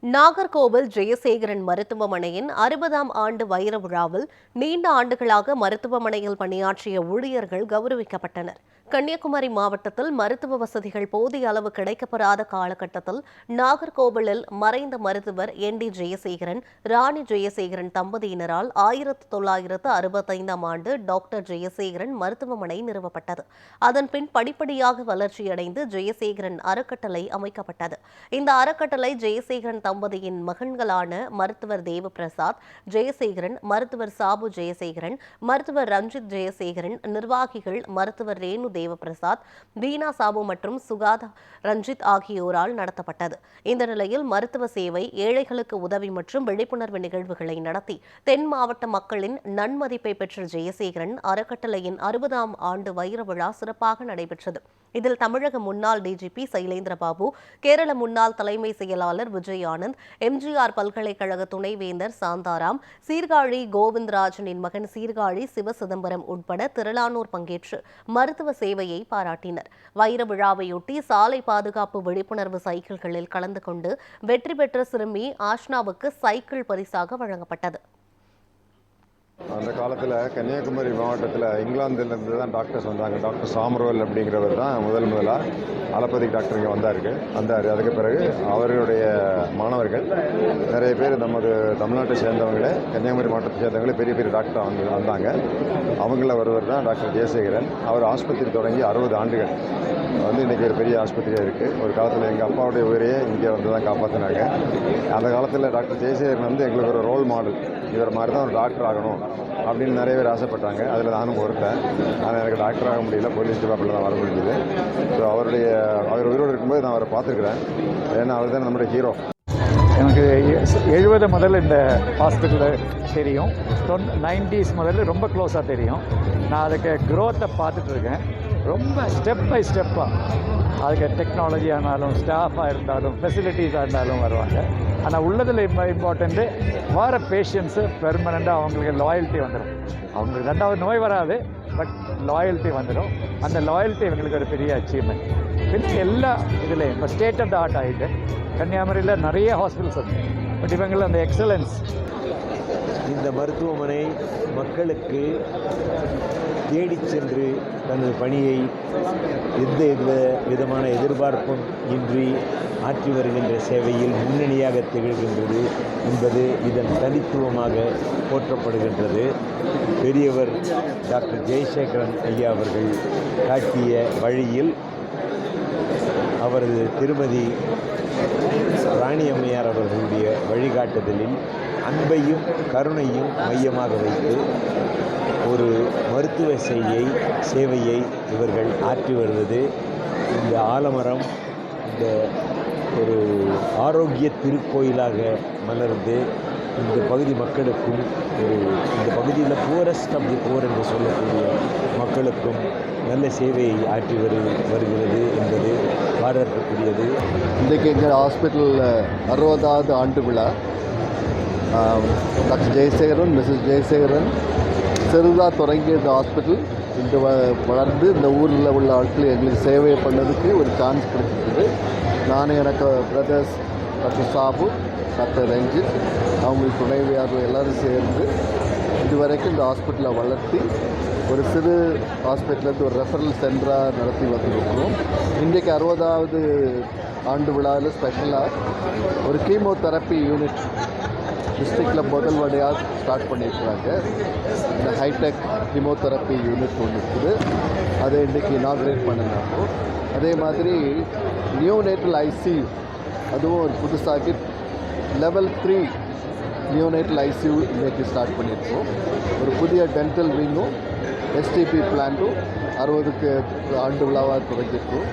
நாகர்கோவில் ஜெயசேகரன் மருத்துவமனையின் 60ஆம் ஆண்டு வைர விழாவில் நீண்ட ஆண்டுகளாக மருத்துவமனையில் பணியாற்றிய ஊழியர்கள் கௌரவிக்கப்பட்டனர். கன்னியாகுமரி மாவட்டத்தில் மருத்துவ வசதிகள் போதிய அளவு கிடைக்கப்பெறாத காலகட்டத்தில் நாகர்கோவிலில் மறைந்த மருத்துவர் டி ஜெயசேகரன், ராணி ஜெயசேகரன் தம்பதியினரால் 1965ஆம் ஆண்டு டாக்டர் ஜெயசேகரன் மருத்துவமனை நிறுவப்பட்டது. அதன்பின் படிப்படியாக வளர்ச்சியடைந்து ஜெயசேகரன் அறக்கட்டளை அமைக்கப்பட்டது. இந்த அறக்கட்டளை ஜெயசேகரன் தம்பதியின் மகன்களான மருத்துவர் தேவபிரசாத் ஜெயசேகரன், மருத்துவர் சாபு ஜெயசேகரன், மருத்துவர் ரஞ்சித் ஜெயசேகரன், நிர்வாகிகள் மருத்துவர் ரேணு தேவபிரசாத், வீணா சாபு மற்றும் சுகாதா ரஞ்சித் ஆகியோரால் நடத்தப்பட்டது. இந்த நிலையில் மருத்துவ சேவை, ஏழைகளுக்கு உதவி மற்றும் விழிப்புணர்வு நிகழ்வுகளை நடத்தி தென் மாவட்ட மக்களின் நன்மதிப்பை பெற்ற ஜெயசேகரன் அறக்கட்டளையின் 60ஆம் ஆண்டு வைர விழா சிறப்பாக நடைபெற்றது. இதில் தமிழக முன்னாள் டிஜிபி சைலேந்திரபாபு, கேரள முன்னாள் தலைமை செயலாளர் விஜய் ஆனந்த், எம்ஜிஆர் பல்கலைக்கழக துணைவேந்தர் சாந்தாராம், சீர்காழி கோவிந்தராஜனின் மகன் சீர்காழி சிவசிதம்பரம் உட்பட திரளானோர் பங்கேற்று மருத்துவ சேவையை பாராட்டினர். வைர விழாவையொட்டி சாலை பாதுகாப்பு விழிப்புணர்வு சைக்கிள்களில் கலந்து கொண்டு வெற்றி பெற்ற சிறுமி ஆஷ்னாவுக்கு சைக்கிள் பரிசாக வழங்கப்பட்டது. அந்த காலத்தில் கன்னியாகுமரி மாவட்டத்தில் இங்கிலாந்துலேருந்து தான் டாக்டர்ஸ் வந்தாங்க. டாக்டர் சாமர்வெல் அப்படிங்கிறவர் தான் முதலாக அலோபதிக் டாக்டர் இங்கே வந்தார். அதுக்கு பிறகு அவர்களுடைய மாணவர்கள் நிறைய பேர் நமது தமிழ்நாட்டை சேர்ந்தவங்களே, கன்னியாகுமரி மாவட்டத்தை சேர்ந்தவங்களே பெரிய பெரிய டாக்டர் வந்தாங்க. அவங்கள ஒருவர் தான் டாக்டர் ஜெயசேகரன். அவர் ஆஸ்பத்திரி தொடங்கி 60 ஆண்டுகள் இன்றைக்கி ஒரு பெரிய ஆஸ்பத்திரியாக இருக்குது. ஒரு காலத்தில் எங்கள் அப்பாவுடைய உயிரையே இங்கே வந்து தான் காப்பாற்றினாங்க. அந்த காலத்தில் டாக்டர் ஜெயசேகரன் எங்களுக்கு ஒரு ரோல் மாடல். இவர் மாதிரி தான் ஒரு டாக்டர் ஆகணும் அப்படின்னு நிறைய பேர் ஆசைப்பட்டாங்க. அதில் நானும் ஒருத்தன். ஆனால் எனக்கு டாக்டர் ஆக முடியல, போலீஸ் டிபார்ட்மெண்ட்டில் தான் வர முடியுது. ஸோ அவர் உயிரோடு இருக்கும்போது நான் அவரை பார்த்துருக்குறேன். ஏன்னா அவர் தான் நம்முடைய ஹீரோ. எனக்கு 70 முதல்ல இந்த ஹாஸ்பிட்டலில் தெரியும். 90s முதல்ல ரொம்ப க்ளோஸாக தெரியும். நான் அதுக்கு க்ரோத்தை பார்த்துட்ருக்கேன். ரொம்ப ஸ்டெப் பை ஸ்டெப்பாக அதுக்கு டெக்னாலஜி ஆனாலும், ஸ்டாஃபாக இருந்தாலும், ஃபெசிலிட்டிஸாக இருந்தாலும் வருவாங்க. ஆனால் உள்ளதில் இம்பார்ட்டண்ட்டு வர பேஷண்ட்ஸு பெர்மனண்ட்டாக அவங்களுக்கு லாயல்ட்டி வந்துடும். அவங்களுக்கு 2வது நோய் வராது, பட் லாயல்ட்டி வந்துடும். அந்த லாயல்ட்டி இவங்களுக்கு ஒரு பெரிய அச்சீவ்மெண்ட். எல்லா இதுலேயும் இப்போ ஸ்டேட் ஆஃப் த ஆர்ட் ஆகிட்டு கன்னியாகுமரியில் நிறைய ஹாஸ்பிட்டல்ஸ் இருக்குது. பட் இவங்களில் அந்த எக்ஸலன்ஸ். இந்த மருத்துவமனை மக்களுக்கு தேடிச் சென்று தனது பணியை எந்த விதமான எதிர்பார்ப்பும் இன்றி ஆற்றி வருகின்ற சேவையில் முன்னணியாக திகழ்கின்றது என்பது இதன் தனித்துவமாக போற்றப்படுகின்றது. பெரியவர் டாக்டர் ஜெயசேகரன் ஐயா அவர்கள் காட்டிய வழியில் அவரது திருமதி ராணி அம்மையார் அவர்களுடைய வழிகாட்டுதலில் அன்பையும் கருணையும் மையமாக வைத்து ஒரு மருத்துவ சேவையை இவர்கள் ஆற்றி வருவது இந்த ஆலமரம் இந்த ஒரு ஆரோக்கிய திருக்கோயிலாக மலர்ந்து இந்த பகுதி மக்களுக்கும் இந்த பகுதியில் புவரஸ்ட் ஆஃப் தி புவர் என்று சொல்லக்கூடிய மக்களுக்கும் நல்ல சேவையை ஆற்றி வருகிறது என்பது பாராட்டக்கூடியது. இன்றைக்கு எங்கள் ஹாஸ்பிட்டலில் 60வது ஆண்டு விழா. டாக்டர் ஜெயசேகரன், மிஸ்ஸஸ் ஜெயசேகரன் சிறுதாக தொடங்கிய இந்த ஹாஸ்பிட்டல் இன்று வளர்ந்து இந்த ஊரில் உள்ள ஆட்கள் எங்களுக்கு சேவை பண்ணதுக்கு ஒரு சான்ஸ் கிடைச்சிருக்குது. நான் எனக்கு பிரதர்ஸ் டாக்டர் சாபு, டாக்டர் ரஞ்சித், அவங்களுக்கு துணைவியார்கள் எல்லோரும் சேர்ந்து இதுவரைக்கும் இந்த ஹாஸ்பிட்டலை வளர்த்தி ஒரு சிறு ஹாஸ்பிட்டலேருந்து ஒரு ரெஃபரல் சென்டராக நடத்தி வந்துருக்கிறோம். இன்றைக்கு 60வது ஆண்டு விழாவில் ஸ்பெஷலாக ஒரு கீமோதெரப்பி யூனிட் டிஸ்ட்ரிக்டில் முதல் வழியாக ஸ்டார்ட் பண்ணியிருக்கிறாங்க. இந்த ஹைடெக் கீமோதெரப்பி யூனிட் ஒன்று இருக்குது. அதை இன்றைக்கி இனாக்ரேட் பண்ணினாங்க. அதே மாதிரி நியோநேட்டல் ஐசியூ அதுவும் ஒரு புதுசாகி லெவல் 3 நியோநேட்டல் ஐசியூ இன்றைக்கி ஸ்டார்ட் பண்ணியிருக்கோம். ஒரு புதிய டென்டல் விங்கும் எஸ்டிபி பிளான்ட்டும் 60க்கு ஆண்டு விழாவாக தொடங்கியிருக்கோம்.